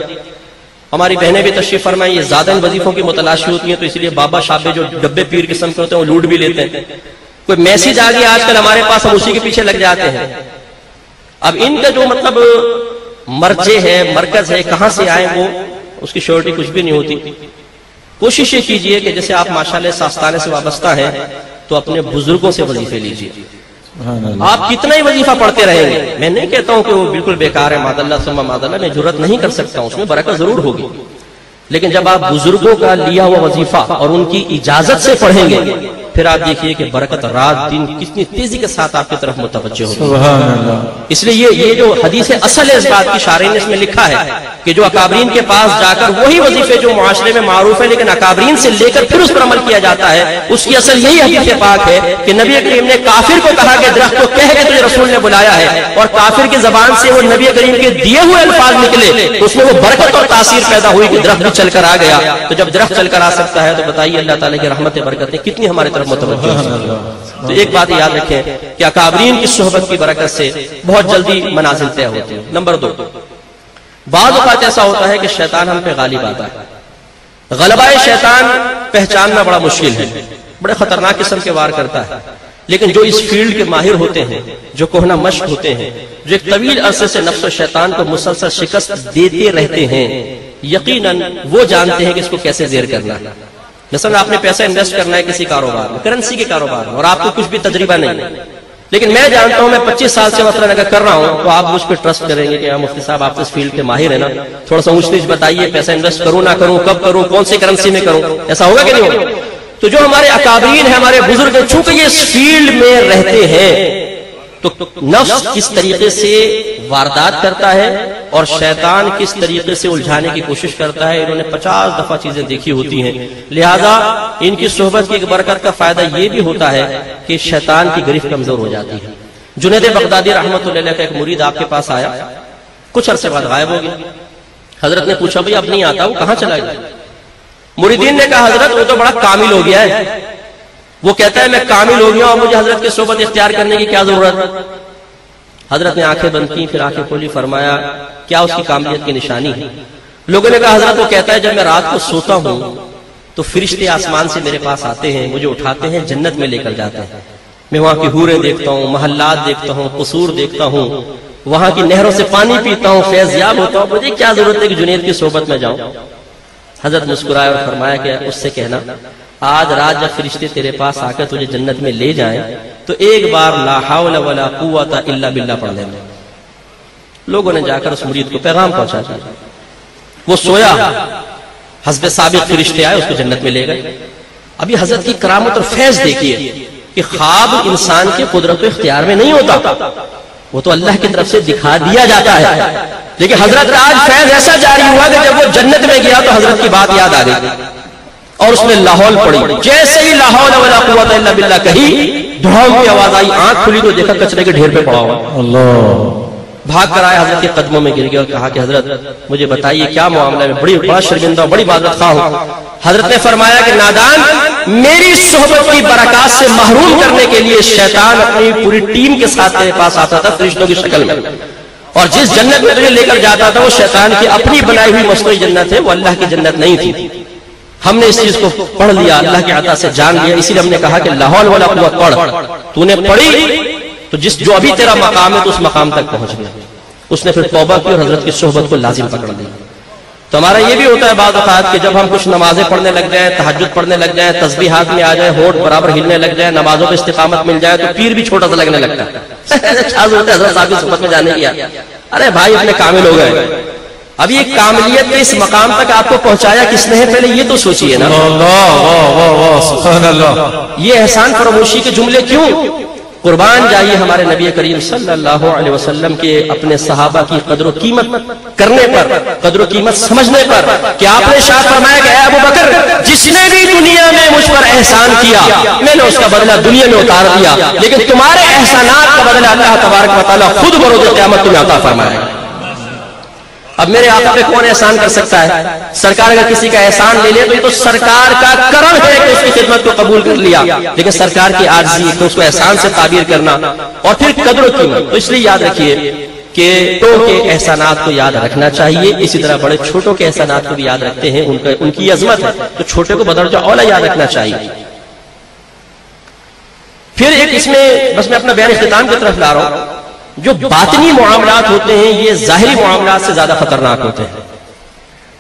ہماری بہنیں بھی تشریف فرمائیں، یہ زیادہ ان وظیفوں کی متلاشی ہوتی ہیں تو اس لیے بابا شابے جو ڈبے پیر قسم کے ہوتے ہیں وہ لوٹ بھی لیتے ہیں۔ کوئی میسج آ گیا آج کل ہمارے پاس، ہم اسی کے پیچھے لگ جاتے ہیں۔ اب ان کا جو مطلب مرجع ہے، مرکز ہے، کہاں سے آئے وہ اس کی شیورٹی کچھ بھی نہیں ہوتی۔ کوشش یہ کیجئے کہ جیسے آپ ماشاءاللہ ساستانے سے وابستہ ہیں تو اپنے بزرگوں سے وظیفے لیجئے۔ آپ کتنا ہی وظیفہ پڑھتے رہیں گے، میں نہیں کہتا ہوں کہ وہ بالکل بیکار ہے، معاذ ثم معاذ اللہ، میں جرات نہیں کر سکتا ہوں، اس میں برکت ضرور ہوگی، لیکن جب آپ بزرگوں کا لیا ہوا وظیفہ اور ان کی اجازت سے پڑھیں گے پھر آپ دیکھیے کہ برکت رات دن کتنی تیزی کے ساتھ آپ کی طرف متوجہ ہوگی۔ سبحان اللہ۔ اس لیے یہ جو حدیث اصل ہے اس بات کی، شارح نے اس میں لکھا ہے کہ جو اکابرین کے پاس جا کر وہی وظیفے جو معاشرے میں معروف ہے لیکن اکابرین سے لے کر پھر اس پر عمل کیا جاتا ہے، اس کی اصل یہی حدیث پاک ہے کہ نبی کریم نے کافر کو کہا کہ درخت کو کہہ کے تجھے رسول نے بلایا ہے، اور کافر کی زبان سے وہ نبی کریم کے دیے ہوئے الفاظ نکلے تو اس میں وہ برکت اور تاثیر پیدا ہوئی کہ درخت بھی چل کر آ گیا۔ تو جب درخت چل کر آ سکتا ہے تو بتائیے اللہ تعالیٰ کی رحمت برکتیں کتنی ہمارے طرف متوجہ ہیں۔ تو ایک بات یاد رکھیں کہ اکابرین کی صحبت کی برکت سے بہت جلدی منازل طے ہوتی ہیں۔ نمبر 2، بعض اوقات ایسا ہوتا ہے کہ شیطان ہم پہ غالب آتا ہے۔ غلبہ شیطان پہچاننا بڑا مشکل ہے، بڑے خطرناک قسم کے وار کرتا ہے، لیکن جو اس فیلڈ کے ماہر ہوتے ہیں، جو کوہنہ مشق ہوتے ہیں، جو ایک طویل عرصے سے نفس و شیطان کو مسلسل شکست دیتے رہتے ہیں، یقیناً وہ جانتے ہیں کہ اس کو کیسے زیر کرنا ہے۔ مثلا آپ نے پیسہ انویسٹ کرنا ہے کسی کاروبار میں، کرنسی کے کاروبار میں، اور آپ کو کچھ بھی تجربہ نہیں، لیکن میں جانتا ہوں، میں 25 سال سے مثلا اگر کر رہا ہوں تو آپ مجھ پہ ٹرسٹ کریں گے کہ مفتی صاحب آپ اس فیلڈ کے ماہر ہیں نا، تھوڑا سا اونچ نیچ بتائیے، پیسہ انویسٹ کروں نہ کروں، کب کروں، کون سی کرنسی میں کروں، ایسا ہوگا کہ نہیں ہوگا؟ تو جو ہمارے اکابرین ہیں، ہمارے بزرگ ہیں، چونکہ یہ اس فیلڈ میں رہتے ہیں تو نفس کس طریقے سے واردات کرتا ہے اور شیطان کس طریقے سے الجھانے کی کوشش کرتا ہے، انہوں نے 50 دفعہ چیزیں دیکھی ہوتی ہیں، لہذا ان کی صحبت کی ایک برکت کا فائدہ یہ بھی ہوتا ہے کہ شیطان کی گرفت کمزور ہو جاتی ہے۔ جنید بغدادی رحمۃ اللہ علیہ کا ایک مرید آپ کے پاس آیا، کچھ عرصے بعد غائب ہو گیا۔ حضرت نے پوچھا بھئی اب نہیں آتا، وہ کہاں چلا گیا؟ مریدین نے کہا حضرت وہ تو بڑا کامل ہو گیا ہے، وہ کہتا ہے میں کامل ہو گیا اور مجھے حضرت کی صحبت اختیار کرنے کی کیا ضرورت ہے؟ حضرت نے آنکھیں بند کی، پھر آنکھیں کھولی، فرمایا کیا اس کی کاملیت کی نشانی ہے؟ لوگوں نے کہا حضرت وہ کہتا ہے جب میں رات کو سوتا ہوں تو فرشتے آسمان سے میرے پاس آتے ہیں، مجھے اٹھاتے ہیں، جنت میں لے کر جاتے ہیں، میں وہاں کی حوریں دیکھتا ہوں، محلات دیکھتا ہوں، قصور دیکھتا ہوں، وہاں کی نہروں سے پانی پیتا ہوں، فیض یاب ہوتا ہوں، مجھے کیا ضرورت ہے کہ جنید کی صحبت میں جاؤں؟ حضرت مسکرائے اور فرمایا کہ اس سے کہنا آج رات جب فرشتے تیرے پاس آ کر تجھے جنت میں لے جائیں تو ایک بار لا حول ولا قوت الا باللہ پڑھ لینا۔ لوگوں نے جا کر اس مرید کو پیغام پہنچا دیا، وہ سویا، حسب سابق فرشتے آئے، اس کو جنت میں لے گئے۔ ابھی حضرت کی کرامت اور فیض دیکھیے کہ خواب انسان کے قدرت و اختیار میں نہیں ہوتا، وہ تو اللہ کی طرف سے دکھا دیا جاتا ہے، لیکن حضرت کا آج فیض ایسا جاری ہوا کہ جب وہ جنت میں گیا تو حضرت کی بات یاد آ گئی اور اس نے لاہور پڑھی، جیسے ہی لا حول ولا قوت الا باللہ کہی، دھڑام کی آواز آئی، آنکھ کھلی تو دیکھا کچرے کے ڈھیر پہ پڑا ہوا۔ اللہ بھاگ کر آئے، حضرت کے قدموں میں گر گیا اور کہا کہ حضرت مجھے بتائیے کیا معاملہ ہے، میں بڑا شرمندہ بڑی معذرت خواہ ہوں۔ حضرت نے فرمایا کہ نادان، میری صحبت کی برکات سے محروم کرنے کے لیے شیطان اپنی پوری ٹیم کے ساتھ میرے پاس آتا تھا فرشتوں کی شکل میں، اور جس جنت میں تجھے لے کر جاتا تھا وہ شیطان کی اپنی بنائی ہوئی مصنوعی جنت ہے، وہ اللہ کی جنت نہیں تھی۔ ہم نے اس چیز کو پڑھ لیا، اللہ کی عطا سے جان لیا، اسی لیے ہم نے کہا کہ لا حول ولا قوت پڑھ، تو نے پڑھی تو جو ابھی تیرا مقام ہے تو اس مقام تک پہنچ گیا۔ اس نے پھر توبہ کی اور حضرت کی صحبت کو لازم پکڑ لیا۔ تو ہمارا یہ بھی ہوتا ہے بعض اوقات کہ جب ہم کچھ نمازیں پڑھنے لگ جائیں، تہجد پڑھنے لگ جائیں، تسبیحات میں آ جائیں، ہونٹ برابر ہلنے لگ جائیں، نمازوں پہ استقامت مل جائے تو پیر بھی چھوٹا سا لگنے لگتا ہے۔ اچھا ضرورت ہے حضرت صاحب کی صحبت میں جانے کی، ارے بھائی اتنے کامل ہو گئے، اب یہ کاملیت کے اس مقام تک آپ کو پہنچایا کس نے ہے؟ پہلے یہ تو سوچئے نا. سبحان اللہ. یہ احسان فراموشی کے جملے کیوں؟ قربان جائیے ہمارے نبی کریم صلی اللہ علیہ وسلم کے اپنے صحابہ کی قدر و قیمت کرنے پر، قدر و قیمت سمجھنے پر، کہ آپ نے ارشاد فرمایا کہ اے ابو بکر، جس نے بھی دنیا میں مجھ پر احسان کیا میں نے اس کا بدلہ دنیا میں اتار دیا، لیکن تمہارے احسانات کا بدلہ اللہ تبارک و تعالیٰ خود بروز قیامت تمہیں عطا فرمائے گا. اب میرے آقا پہ کون احسان کر سکتا ہے؟ سرکار اگر کسی کا احسان لے لے تو یہ تو سرکار کا کرم ہے کہ اس کی خدمت کو قبول کر لیا، لیکن سرکار کی عاجزی ہے کہ اس کو احسان سے تعبیر کرنا اور پھر قدر و قیمت. تو اس لیے یاد رکھیے کہ چھوٹوں کے احسانات کو یاد رکھنا چاہیے، اسی طرح بڑے چھوٹوں کے احسانات کو بھی یاد رکھتے ہیں، ان کی عظمت ہے، تو چھوٹے کو بدرجہ اولا یاد رکھنا چاہیے. پھر ایک اس میں بس میں اپنا بیان اختتام کی طرف لا رہا ہوں، جو باطنی معاملات ہوتے ہیں یہ ظاہری معاملات سے زیادہ خطرناک ہوتے ہیں.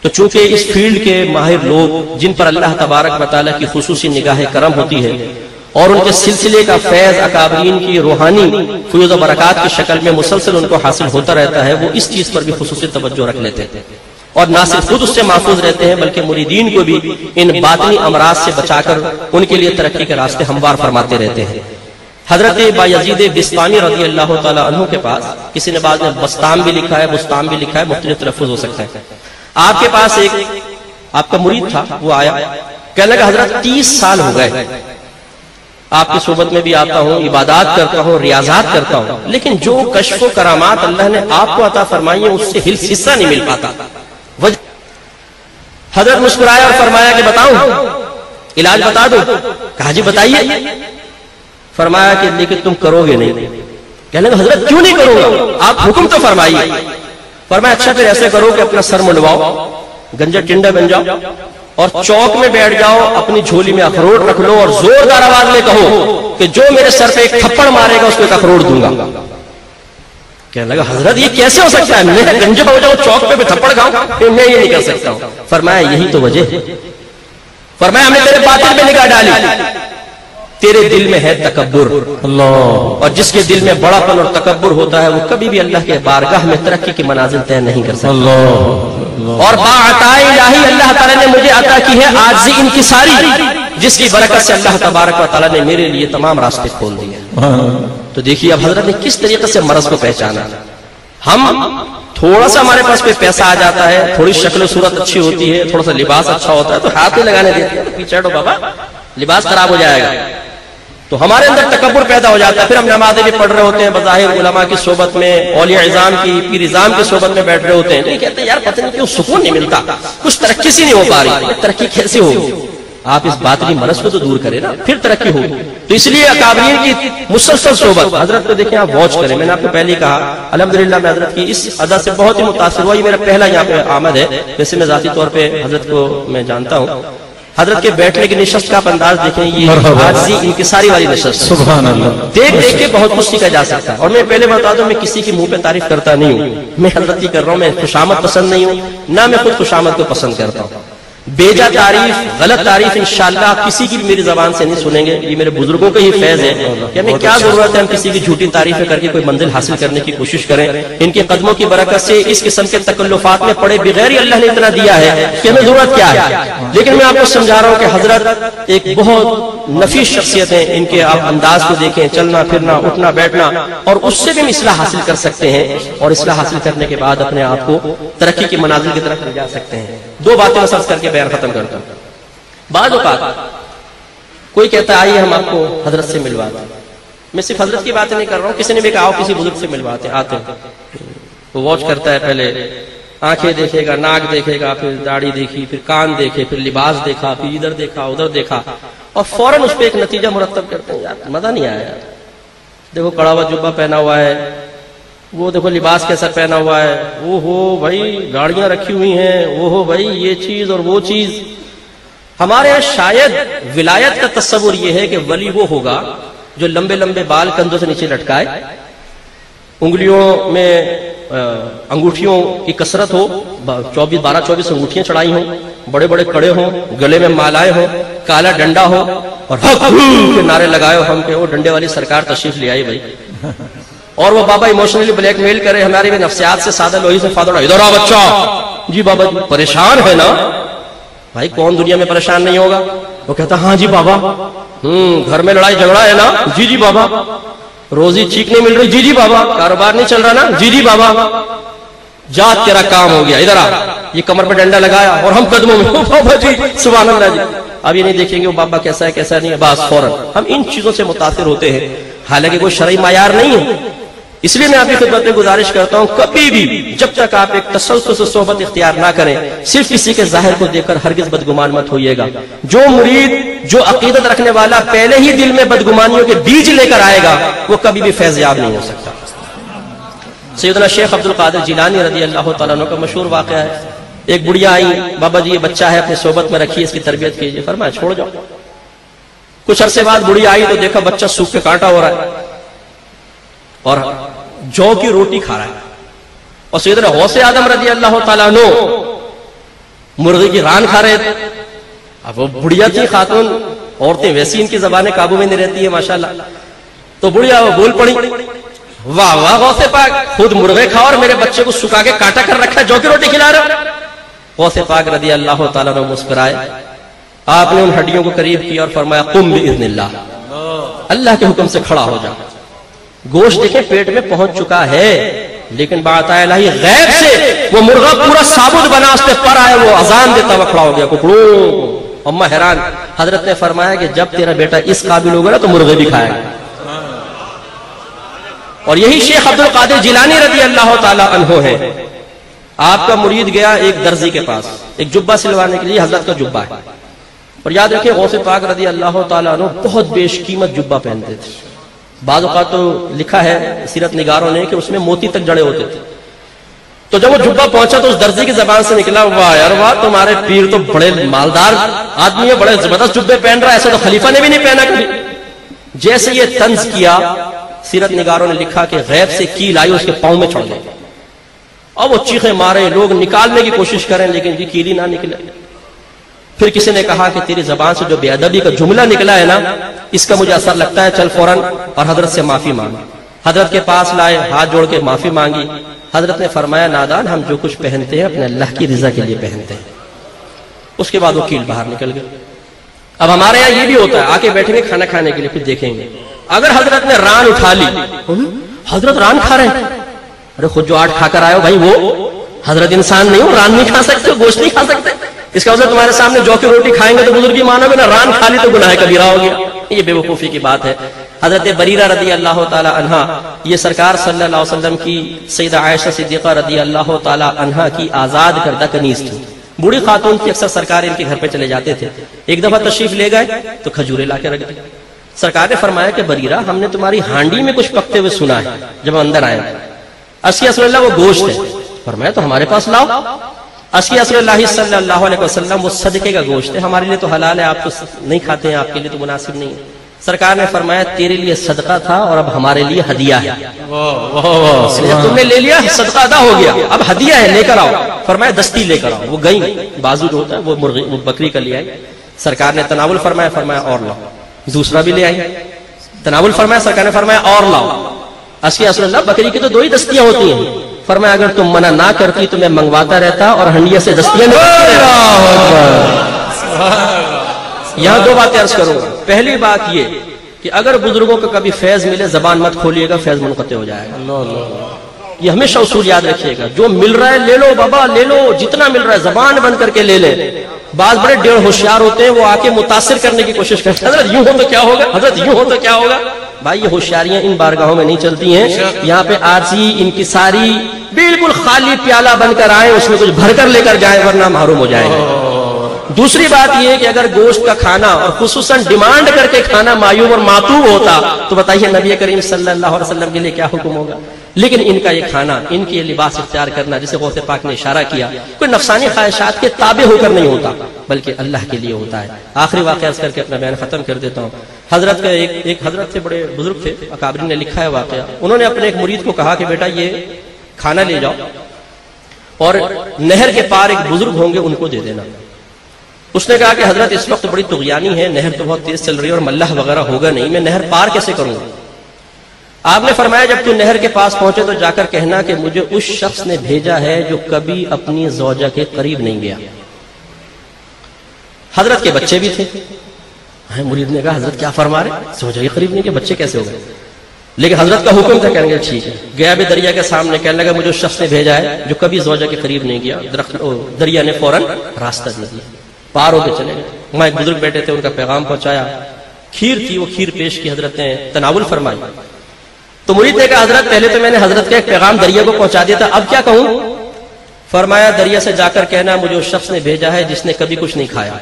تو چونکہ اس فیلڈ کے ماہر لوگ جن پر اللہ تبارک و تعالیٰ کی خصوصی نگاہ کرم ہوتی ہے اور ان کے سلسلے کا فیض اکابرین کی روحانی فیوز و برکات کی شکل میں مسلسل ان کو حاصل ہوتا رہتا ہے، وہ اس چیز پر بھی خصوصی توجہ رکھ لیتے ہیں اور نہ صرف خود اس سے محفوظ رہتے ہیں بلکہ مریدین کو بھی ان باطنی امراض سے بچا کر ان کے لیے ترقی کے راستے ہموار فرماتے رہتے ہیں. حضرت بایزید بسطامی رضی اللہ تعالیٰ عنہ کے پاس، کسی نے بعد میں بسطام بھی لکھا ہے، بسطام بھی لکھا ہے، مختلف تلفظ ہو سکتا ہے، آپ کے پاس ایک آپ کا مرید تھا، وہ آیا کہنے لگا حضرت 30 سال ہو گئے آپ کی صحبت میں بھی آتا ہوں، عبادات کرتا ہوں، ریاضات کرتا ہوں، لیکن جو کشف و کرامات اللہ نے آپ کو عطا فرمائی ہیں اس سے حصہ نہیں مل پاتا. حضرت مسکرایا اور فرمایا کہ بتاؤں، علاج بتا دو؟ کہا جی بتائیے. فرمایا کہ لیکن تم کرو گے نہیں. کہنے لگا حضرت کیوں نہیں کروں گا؟ آپ حکم تو فرمائیے. فرمایا اچھا پھر ایسے کرو کہ اپنا سر منڈواؤ، گنجا ٹنڈا بن جاؤ اور چوک میں بیٹھ جاؤ، اپنی جھولی میں اخروٹ رکھ لو اور زوردار آواز میں کہو کہ جو میرے سر پہ ایک تھپڑ مارے گا اس کو ایک اخروٹ دوں گا. کہنے لگا حضرت یہ کیسے ہو سکتا ہے؟ میں گنجا ہو جاؤں چوک پہ تھپڑ کھاؤں؟ میں یہ نہیں کر سکتا ہوں. فرمایا یہی تو وجہ ہے. فرمایا ہم نے تیرے باطن پہ نگاہ ڈالی، تیرے دل میں ہے تکبر، اور جس کے دل میں بڑا پن اور تکبر ہوتا ہے وہ کبھی بھی اللہ کے بارگاہ میں ترقی کی منازل طے نہیں کر سکتا. اور باعطائے الہی اللہ تعالیٰ نے مجھے عطا کی ہے عاجزی انکساری، جس کی برکت سے اللہ تبارک و تعالیٰ نے میرے لیے تمام راستے کھول دیے. تو دیکھیے اب حضرت نے کس طریقے سے مرض کو پہچانا. ہم تھوڑا سا ہمارے پاس کوئی پیسہ آ جاتا ہے، تھوڑی شکل و صورت اچھی ہوتی ہے، تھوڑا سا لباس اچھا ہوتا ہے تو ہاتھ میں لگانے دیتے ہیں، پیچھے ہٹو بابا لباس خراب ہو جائے گا. تو ہمارے اندر تکبر پیدا ہو جاتا ہے. پھر ہم نمازیں بھی پڑھ رہے ہوتے ہیں بظاہر علماء کی صحبت میں، اولیاء اعظام کی، پیر اعظام کی صحبت میں بیٹھ رہے ہوتے ہیں، تو یہ کہتے ہیں یار پتہ نہیں کیوں سکون نہیں ملتا، کچھ ترقی سی نہیں ہو پا رہی. ترقی کیسے ہوگی؟ آپ اس باطنی مرض کو تو دور کریں نا، پھر ترقی ہوگی. تو اس لیے اکابرین کی مسلسل صحبت حضرت کو دیکھیں، آپ واچ کریں. میں نے آپ کو پہلے ہی کہا الحمدللہ میں حضرت کی اس ادا سے بہت ہی متاثر ہوا. یہ میرا پہلا یہاں پہ آمد ہے، ویسے میں ذاتی طور پہ حضرت کو میں جانتا ہوں. حضرت کے بیٹھنے کی نشست کا آپ انداز دیکھیں، یہ عاجزی انکساری والی نشست. سبحان اللہ. دیکھ دیکھ کے بہت کچھ سیکھا جا سکتا ہے. اور میں پہلے بتا دوں میں کسی کی منہ پہ تعریف کرتا نہیں ہوں، میں حضرت کی کر رہا ہوں. میں خوشامد پسند نہیں ہوں، نہ میں خود خوشامد کو پسند کرتا ہوں. بیجا تعریف، غلط تعریف انشاءاللہ آپ کسی کی بھی میری زبان سے نہیں سنیں گے. یہ میرے بزرگوں کا ہی فیض ہے کہ ہمیں کیا ضرورت ہے ہم کسی کی جھوٹی تعریفیں کر کے کوئی منزل حاصل کرنے کی کوشش کریں. ان کے قدموں کی برکت سے اس قسم کے تکلفات میں پڑے بغیر ہی اللہ نے اتنا دیا ہے کہ ہمیں ضرورت کیا ہے. لیکن میں آپ کو سمجھا رہا ہوں کہ حضرت ایک بہت نفیس شخصیت ہیں. ان کے آپ انداز کو دیکھیں، چلنا پھرنا، اٹھنا بیٹھنا، اور اس سے بھی ہم اصلاح حاصل کر سکتے ہیں، اور اصلاح حاصل کرنے کے بعد اپنے آپ کو ترقی کی منازل کی طرف لے جا سکتے ہیں. دو باتیں سب کر کے بیان ختم کرتا ہوں. بعض اوقات کوئی کہتا ہے آئیے ہم آپ کو حضرت سے ملواتے ہیں. میں صرف حضرت کی باتیں نہیں کر رہا ہوں، کسی نے بھی کہا ہو کسی بزرگ سے ملواتے ہیں. آتے ہیں وہ واچ کرتا ہے، پہلے آنکھیں دیکھے گا، ناک دیکھے گا، پھر داڑھی دیکھی، پھر کان دیکھے، پھر لباس دیکھا، پھر ادھر دیکھا ادھر دیکھا، اور فوراً اس پہ ایک نتیجہ مرتب کرتے ہیں. یار مزہ نہیں آیا، دیکھو کڑا ہوا جبہ پہنا ہوا ہے، وہ دیکھو لباس کیسا پہنا ہوا ہے، وہ ہو بھائی گاڑیاں رکھی ہوئی ہیں، وہ ہو بھائی یہ چیز اور وہ چیز. ہمارے یہاں شاید ولایت کا تصور یہ ہے کہ ولی وہ ہوگا جو لمبے لمبے بال کندھوں سے نیچے لٹکائے، انگلیوں میں انگوٹھیوں کی کثرت ہو، 12-24 انگوٹھیاں چڑھائی ہوں، بڑے بڑے کڑے ہوں، گلے میں مالائے ہوں، کالا ڈنڈا ہو اور حق کے نعرے لگائے ہو. ہم کہ وہ ڈنڈے والی سرکار تشریف لے آئی بھائی. اور وہ بابا ایموشنلی بلیک میل کرے ہماری بھی نفسیات سے سادہ لوہی سے فادر ادھر آ بچہ. جی بابا جی پریشان ہے نا. بھائی کون دنیا میں پریشان نہیں ہوگا. وہ کہتا ہاں جی بابا. گھر میں لڑائی جھگڑا ہے نا. جی جی بابا. روزی ٹھیک نہیں مل رہی. جی جی بابا. کاروبار نہیں چل رہا نا. جی جی بابا. جا تیرا کام ہو گیا ادھر آ. یہ کمر پہ ڈنڈا لگایا اور ہم قدموں میں بابا جی سبحان اللہ جی. اب یہ نہیں دیکھیں گے وہ بابا کیسا ہے کیسا نہیں ہے. بس فوراً ہم ان چیزوں سے متاثر ہوتے ہیں حالانکہ کوئی شرعی معیار نہیں ہے. اس لیے میں آپ کی خدمت میں گزارش کرتا ہوں کبھی بھی جب تک آپ ایک تسلسل سے صحبت اختیار نہ کریں صرف کسی کے ظاہر کو دیکھ کر ہرگز بدگمان مت ہوئیے گا. جو مرید جو عقیدت رکھنے والا پہلے ہی دل میں بدگمانیوں کے بیج لے کر آئے گا وہ کبھی بھی فیض یاب نہیں ہو سکتا. سیدنا شیخ عبد القادر جیلانی رضی اللہ تعالیٰ عنہ کا مشہور واقعہ ہے. ایک بڑھیا آئی. بابا جی یہ بچہ ہے اپنی صحبت میں رکھیے اس کی تربیت کیجیے. فرمایا چھوڑ جاؤ. کچھ عرصے بعد بڑھیا آئی تو دیکھا بچہ سوکھ کے کانٹا ہو رہا ہے اور جو کی روٹی کھا رہا ہے. اور سیدنا غوث اعظم رضی اللہ تعالیٰ عنہ مرغی کی ران کھا رہے تھے. اب وہ بڑھیا تھی خاتون. عورتیں ویسی ان کی زبانیں قابو میں نہیں رہتی ہے ماشاءاللہ. تو بڑھیا وہ بول پڑی واہ واہ غوث پاک خود مرغے کھا اور میرے بچے کو سکھا کے کاٹا کر رکھا جو کی روٹی کھلا رہا. غوث پاک رضی اللہ تعالیٰ عنہ مسکرائے. آپ نے ان ہڈیوں کو قریب کیا اور فرمایا قم باذن اللہ. اللہ کے حکم سے کھڑا ہو جا. گوشت دیکھیں پیٹ میں پہنچ چکا ہے لیکن بات الہی غیب سے وہ مرغا پورا ثابت بنا اس پہ پر آیا. وہ اذان دیتا ہوا کھڑا ہو گیا. ککڑوں. اما حیران. حضرت نے فرمایا کہ جب تیرا بیٹا اس قابل ہوگا نا تو مرغے بھی کھائے گا. اور یہی شیخ عبد القادر جیلانی رضی اللہ تعالی عنہ ہے. آپ کا مرید گیا ایک درزی کے پاس ایک جبہ سلوانے کے لیے. حضرت کا جبہ ہے اور یاد رکھیں غوث پاک رضی اللہ تعالیٰ عنہ بہت بیش قیمت جبہ پہنتے تھے. بعض اوقات تو لکھا ہے سیرت نگاروں نے کہ اس میں موتی تک جڑے ہوتے تھے. تو جب وہ جبہ پہنچا تو اس درزی کی زبان سے نکلا واہ یار واہ تمہارے پیر تو بڑے مالدار آدمی ہے بڑے زبردست جبے پہن رہا ہے. ایسا تو خلیفہ نے بھی نہیں پہنا کبھی. جیسے یہ طنز کیا سیرت نگاروں نے لکھا کہ غیب سے کیل آئی اس کے پاؤں میں چڑھ گئی اور وہ چیخیں مارے. لوگ نکالنے کی کوشش کریں لیکن جی کیل ہی نہ نکلے. پھر کسی نے کہا کہ تیری زبان سے جو بے ادبی کا جملہ نکلا ہے نا اس کا مجھے اثر لگتا ہے چل فوراً اور حضرت سے معافی مانگ. حضرت کے پاس لائے ہاتھ جوڑ کے معافی مانگی. حضرت نے فرمایا نادان ہم جو کچھ پہنتے ہیں اپنے اللہ کی رضا کے لیے پہنتے ہیں. اس کے بعد وہ کیل باہر نکل گئے. اب ہمارے یہاں یہ بھی ہوتا ہے آ کے بیٹھیں گے کھانا کھانے کے لیے پھر دیکھیں گے اگر حضرت نے ران اٹھا لی. حضرت ران کھا رہے ہیں. ارے خود جو آٹھ کھا کر آئے ہو بھائی وہ حضرت انسان نہیں ہو. ران نہیں کھا سکتے گوشت نہیں کھا سکتے. اس کا مطلب تمہارے سامنے جو کی روٹی کھائیں گے تو بزرگی مانو گے نا. ران کھا لی تو گناہ کبیرہ ہو گیا. یہ بے وقوفی کی بات ہے. حضرت بریرہ رضی اللہ تعالی عنہا یہ سرکار صلی اللہ علیہ وسلم کی سیدہ عائشہ صدیقہ رضی اللہ تعالی عنہا کی آزاد کردہ کنیز تھی. بوڑھی خاتون تھی. اکثر سرکار ان کے گھر پہ چلے جاتے تھے. ایک دفعہ تشریف لے گئے تو کھجورے لا کے رکھ دی. سرکار نے فرمایا کہ بریرہ ہم نے تمہاری ہانڈی میں کچھ پکتے ہوئے سنا ہے. جب ہم اندر آئے اسی اصل اللہ وہ گوشت ہے. فرمایا تو ہمارے پاس لاؤ. اسی اصل اللہ صلی اللہ علیہ وسلم وہ صدقے کا گوشت ہے. ہمارے لیے تو حلال ہے آپ تو نہیں کھاتے ہیں آپ کے لیے تو مناسب نہیں ہے. سرکار نے فرمایا تیرے لیے صدقہ تھا اور اب ہمارے لیے ہدیہ ہے. تم نے لے لیا صدقہ ادا ہو گیا اب ہدیہ ہے لے کر آؤ. فرمایا دستی لے کر آؤ. وہ گئی بازو جو ہوتا ہے وہ مرغی وہ بکری کا لے آئی. سرکار نے تناول فرمایا. فرمایا اور لاؤ. دوسرا بھی لے آئی. تناول فرمایا. سرکار نے فرمایا اور لاؤ. اسی اصل اللہ بکری کی تو دو ہی دستیاں ہوتی ہیں. فرمایا اگر تم منع نہ کرتی تو میں منگواتا رہتا اور ہنڈیا سے دستیاں یہاں دو باتیں عرض کروں گا. پہلی بات یہ کہ اگر بزرگوں کو کبھی فیض ملے زبان مت کھولیے گا فیض منقطع ہو جائے گا. یہ ہمیشہ اصول یاد رکھیے گا. جو مل رہا ہے لے لو بابا لے لو. جتنا مل رہا ہے زبان بند کر کے لے لیں. بعض بڑے ڈیڑھ ہوشیار ہوتے ہیں وہ آ کے متاثر کرنے کی کوشش کرتے ہیں. حضرت یوں ہو تو کیا ہوگا حضرت یوں ہو تو کیا ہوگا. بھائی یہ ہوشیاریاں ان بارگاہوں میں نہیں چلتی ہیں. یہاں پہ آجزی انکساری بالکل خالی پیالہ بن کر آئے اس میں کچھ بھر کر لے کر جائیں ورنہ محروم ہو جائیں گے. دوسری بات یہ ہے کہ اگر گوشت کا کھانا اور خصوصاً ڈیمانڈ کر کے کھانا مایوب اور ماتوب ہوتا تو بتائیے نبی کریم صلی اللہ علیہ وسلم کے لیے کیا حکم ہوگا. لیکن ان کا یہ کھانا ان کے لباس اختیار کرنا جسے غوث پاک نے اشارہ کیا کوئی نفسانی خواہشات کے تابع ہو کر نہیں ہوتا بلکہ اللہ کے لیے ہوتا ہے. آخری واقعہ عرض کر کے اپنا بیان ختم کر دیتا ہوں. حضرت کا ایک حضرت تھے بڑے بزرگ تھے اکابرین نے لکھا ہے واقعہ. انہوں نے اپنے ایک مرید کو کہا کہ بیٹا یہ کھانا لے جاؤ اور نہر کے پار ایک بزرگ ہوں گے ان کو دے دینا. اس نے کہا کہ حضرت اس وقت بڑی طغیانی ہے نہر تو بہت تیز چل رہی ہے اور ملح وغیرہ ہوگا نہیں میں نہر پار کیسے کروں گا. آپ نے فرمایا جب تو نہر کے پاس پہنچے تو جا کر کہنا کہ مجھے اس شخص نے بھیجا ہے جو کبھی اپنی زوجہ کے قریب نہیں گیا۔ حضرت کے بچے بھی تھے۔ مرید نے کہا حضرت کیا فرما رہے، زوجہ کے قریب نہیں گئے، بچے کیسے ہو گئے؟ لیکن حضرت کا حکم تھا، کہنے لگے ٹھیک ہے۔ گیا بھی دریا کے سامنے، کہنے لگا مجھے اس شخص نے بھیجا ہے جو کبھی زوجہ کے قریب نہیں گیا۔ دریا نے فوراً راستہ دے دیا، پار ہو کے چلے گئے۔ وہاں ایک بزرگ بیٹھے تھے، ان کا پیغام پہنچایا، کھیر تھی، وہ کھیر پیش کی، حضرت نے تناول فرمائی۔ تو مرید نے کہا حضرت پہلے تو میں نے حضرت کا ایک پیغام دریا کو پہنچا دیا تھا، اب کیا کہوں؟ فرمایا دریا سے جا کر کہنا مجھے اس شخص نے بھیجا ہے جس نے کبھی کچھ نہیں کھایا۔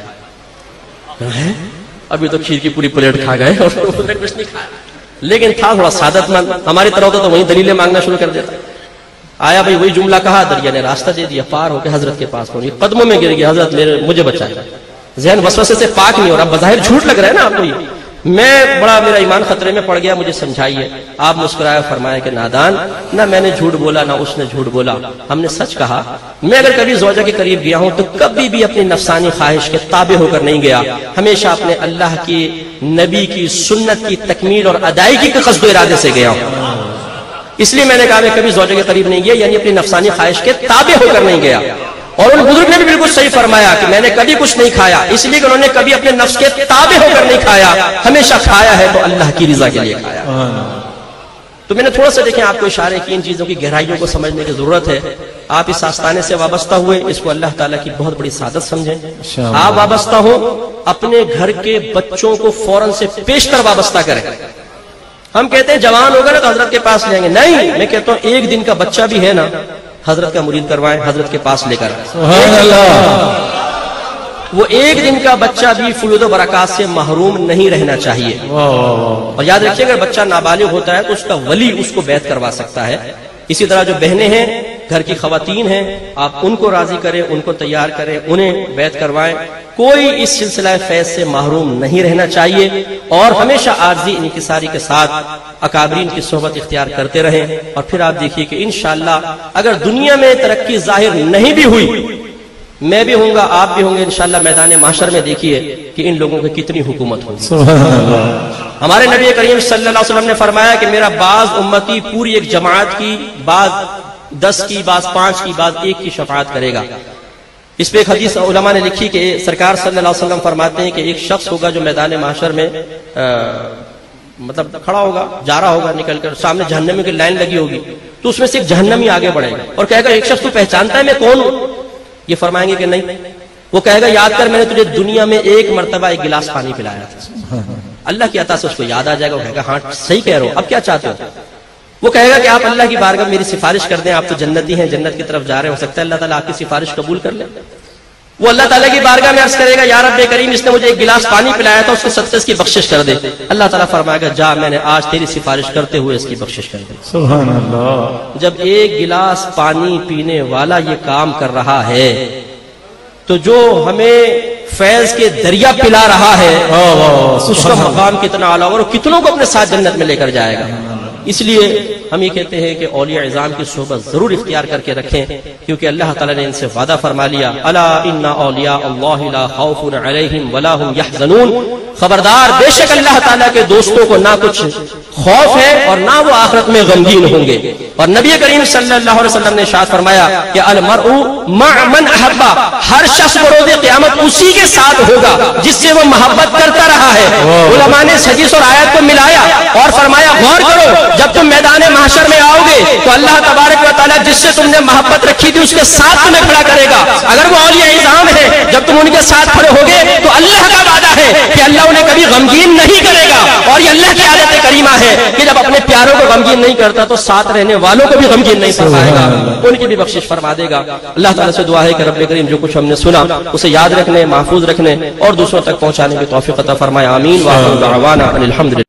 ابھی تو کھیر کی پوری پلیٹ کھا گئے اور انہوں نے کچھ نہیں کھایا، لیکن تھا تھوڑا سعادت مند، ہماری طرح ہوتا تو وہیں دلیلیں مانگنا شروع کر دیتا۔ آیا بھائی وہی جملہ کہا، دریا نے راستہ دے دیا، پار ہو کے حضرت کے پاس پہنچی، قدموں میں گر گیا، حضرت مجھے بچائے، ذہن وسوسے سے پاک نہیں ہو رہا، بظاہر جھوٹ لگ رہا ہے نا آپ کو، یہ میں بڑا میرا ایمان خطرے میں پڑ گیا، مجھے سمجھائیے۔ آپ مسکرایا، فرمایا کہ نادان، نہ میں نے جھوٹ بولا نہ اس نے جھوٹ بولا، ہم نے سچ کہا۔ میں اگر کبھی زوجہ کے قریب گیا ہوں تو کبھی بھی اپنی نفسانی خواہش کے تابع ہو کر نہیں گیا، ہمیشہ اپنے اللہ کی نبی کی سنت کی تکمیل اور ادائیگی کے قصد و ارادے سے گیا ہوں۔ اس لیے میں نے کہا میں کبھی زوجہ کے قریب نہیں گیا، یعنی اپنی نفسانی خواہش کے تابع ہو کر نہیں گیا۔ اور ان بزرگ نے بھی بالکل صحیح فرمایا کہ میں نے کبھی کچھ نہیں کھایا، اس لیے کہ انہوں نے کبھی اپنے نفس کے تابع ہو کر نہیں کھایا، ہمیشہ کھایا ہے تو اللہ کی رضا کے لیے کھایا۔ تو میں نے تھوڑا سا دیکھیں آپ کو اشارے کی، ان چیزوں کی گہرائیوں کو سمجھنے کی ضرورت ہے۔ آپ اس آستانے سے وابستہ ہوئے، اس کو اللہ تعالیٰ کی بہت بڑی سعادت سمجھیں۔ آپ وابستہ ہو، اپنے گھر کے بچوں کو فوراً سے پیشتر وابستہ کریں۔ ہم کہتے ہیں جوان ہوگا نا تو حضرت کے پاس لیں گے، نہیں، میں کہتا ہوں ایک دن کا بچہ بھی ہے نا، حضرت کا مرید کروائیں، حضرت کے پاس لے کر۔ سبحان اللہ۔ وہ ایک دن کا بچہ بھی فیوض و برکات سے محروم نہیں رہنا چاہیے۔ اور یاد رکھیے اگر بچہ نابالغ ہوتا ہے تو اس کا ولی اس کو بیعت کروا سکتا ہے۔ اسی طرح جو بہنیں ہیں، گھر کی خواتین ہیں، آپ ان کو راضی کریں، ان کو تیار کریں، انہیں بیعت کروائیں۔ کوئی اس سلسلہ فیض سے محروم نہیں رہنا چاہیے، اور ہمیشہ عاجزی انکساری کے ساتھ اکابرین کی صحبت اختیار کرتے رہیں۔ اور پھر آپ دیکھیے کہ انشاءاللہ اگر دنیا میں ترقی ظاہر نہیں بھی ہوئی، میں بھی ہوں گا، آپ بھی ہوں گے انشاءاللہ، میدان محشر میں دیکھیے کہ ان لوگوں کی کتنی حکومت ہوگی۔ سبحان اللہ۔ ہمارے نبی کریم صلی اللہ علیہ وسلم نے فرمایا کہ میرا بعض امتی پوری ایک جماعت کی، بعض 10 کی، بعض 5 کی، بعض 1 کی شفاعت کرے گا۔ اس پہ ایک حدیث علماء نے لکھی کہ سرکار صلی اللہ علیہ وسلم فرماتے ہیں کہ ایک شخص ہوگا جو میدان محشر میں مطلب کھڑا ہوگا، جا رہا ہوگا نکل کر، سامنے جہنمی کی لائن لگی ہوگی، تو اس میں سے ایک جہنمی آگے بڑھے گا اور کہے گا ایک شخص تو پہچانتا ہے میں کون ہوں؟ یہ فرمائیں گے کہ نہیں۔ وہ کہے گا یاد کر میں نے تجھے دنیا میں ایک مرتبہ ایک گلاس پانی پلایا تھا، اللہ کی عطا سے اس کو یاد آ جائے گا، وہ کہے گا ہاں صحیح کہہ رہے ہو، اب کیا چاہتے ہو؟ وہ کہے گا کہ آپ اللہ کی بارگاہ میں میری سفارش کر دیں، آپ تو جنتی ہیں، جنت کی طرف جا رہے ہیں، ہو سکتا ہے اللہ تعالیٰ آپ کی سفارش قبول کر لے۔ وہ اللہ تعالیٰ کی بارگاہ میں عرض کرے گا یا رب کریم اس نے مجھے ایک گلاس پانی پلایا تھا، اس کے صدقے اس کی بخشش کر دے۔ اللہ تعالیٰ فرمائے گا جا میں نے آج تیری سفارش کرتے ہوئے اس کی بخشش کر دی۔ سبحان اللہ۔ جب ایک گلاس پانی پینے والا یہ کام کر رہا ہے تو جو ہمیں فیض کے دریا پلا رہا ہے اس کا مقام کتنا اعلیٰ اور کتنوں کو اپنے ساتھ جنت میں لے کر جائے گا۔ اس لیے ہم یہ کہتے ہیں کہ اولیاء اعظام کی صحبت ضرور اختیار کر کے رکھیں، کیونکہ اللہ تعالیٰ نے ان سے وعدہ فرما لیا الا ان اولیاء اللہ لا خوف علیہم ولا هم يحزنون، خبردار بے شک اللہ تعالیٰ کے دوستوں کو نہ کچھ خوف ہے اور نہ وہ آخرت میں غمگین ہوں گے۔ اور نبی کریم صلی اللہ علیہ وسلم نے ارشاد فرمایا کہ المرء مع من احب، ہر شخص بروز قیامت اسی کے ساتھ ہوگا جس سے وہ محبت کرتا رہا ہے۔ علماء نے حدیث اور آیت کو ملایا اور فرمایا غور کرو جب تم میدان محشر میں آؤ گے تو اللہ تبارک و تعالیٰ جس سے تم نے محبت رکھی تھی اس کے ساتھ تمہیں کھڑا کرے گا۔ اگر وہ اولیاء اعظام ہے جب تم ان کے ساتھ کھڑے ہوگے تو اللہ کا وعدہ ہے کہ اللہ انہیں کبھی غمگین نہیں کرے گا، اور یہ اللہ کی عادت کریمہ ہے کہ جب اپنے پیاروں کو غمگین نہیں کرتا تو ساتھ رہنے والوں کو بھی غمگین نہیں فرمائے گا، ان کی بھی بخشش فرما دے گا۔ اللہ تعالیٰ سے دعا ہے کہ رب کریم جو کچھ ہم نے سنا اسے یاد رکھنے، محفوظ رکھنے اور دوسروں تک پہنچانے کی توفیق عطا فرمائے۔ آمین۔ وآخر دعوانا ان الحمد للہ۔